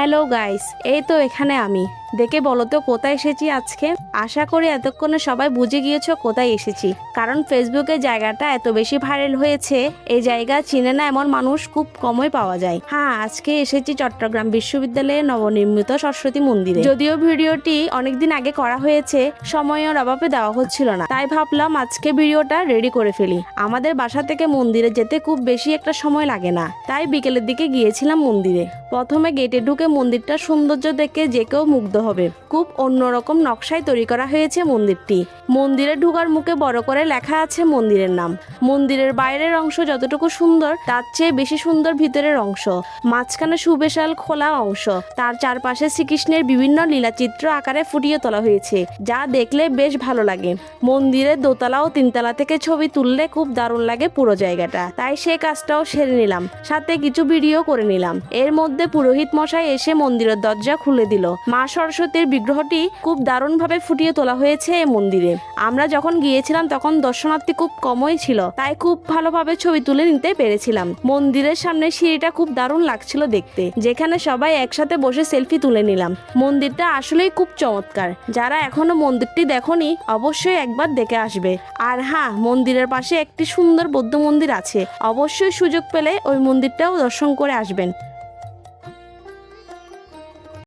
Hello guys, এই তো এখানে আমি। দেখে বলো তো কোথায় এসেছি আজকে। আশা করি এতক্ষণে সবাই বুঝে গিয়েছো কোথায় এসেছি, কারণ ফেসবুকে জায়গাটা এত বেশি ভাইরাল হয়েছে। এই জায়গা চিনে না এমন মানুষ খুব কমই পাওয়া যায়। হ্যাঁ, আজকে এসেছি চট্টগ্রাম বিশ্ববিদ্যালয়ের নবনির্মিত সরস্বতী মন্দিরে। যদিও ভিডিওটি অনেকদিন আগে করা হয়েছে, সময়ের অভাবে দেওয়া হচ্ছিল না, তাই ভাবলাম আজকে ভিডিওটা রেডি করে ফেলি। আমাদের বাসা থেকে মন্দিরে যেতে খুব বেশি একটা সময় লাগে না, তাই বিকেলের দিকে গিয়েছিলাম মন্দিরে। প্রথমে গেটে ঢুকে মন্দিরটা সৌন্দর্য দেখে যে কেউ মুগ্ধ হবে। খুব অন্যরকম নকশায় তৈরি করা হয়েছে মন্দিরটি। মন্দিরে ঢোকার মুখে বড় করে লেখা আছে মন্দিরের নাম। মন্দিরের বাইরের অংশ যতটুকু সুন্দর, তার চেয়ে বেশি সুন্দর ভিতরের অংশ। মাঝখানে সুবিশাল খোলা অংশ, তার চারপাশে শ্রীকৃষ্ণের বিভিন্ন লীলাচিত্র আকারে ফুটিয়ে তোলা হয়েছে, যা দেখলে বেশ ভালো লাগে। মন্দিরের দোতলা ও তিনতলা থেকে ছবি তুললে খুব দারুণ লাগে পুরো জায়গাটা, তাই সেই কাজটাও সেরে নিলাম, সাথে কিছু ভিডিও করে নিলাম। এর মধ্যে পুরোহিত মশাই এসে মন্দিরের দরজা খুলে দিল। মা সরস্বতীর বিগ্রহটি খুব দারুণভাবে ফুটিয়ে তোলা হয়েছে এই মন্দিরে। আমরা যখন গিয়েছিলাম তখন দর্শনার্থী খুব কমই ছিল, তাই খুব ভালোভাবে ছবি তুলে নিতে পেরেছিলাম। মন্দিরের সামনে সিঁড়িটা খুব দারুণ লাগছিল দেখতে, যেখানে সবাই একসাথে বসে সেলফি তুলে নিলাম। মন্দিরটা আসলেই খুব চমৎকার। যারা এখনো মন্দিরটি দেখোনি, অবশ্যই একবার দেখে আসবে। আর হ্যাঁ, মন্দিরের পাশে একটি সুন্দর বৌদ্ধ মন্দির আছে, অবশ্যই সুযোগ পেলে ওই মন্দিরটাও দর্শন করে আসবেন।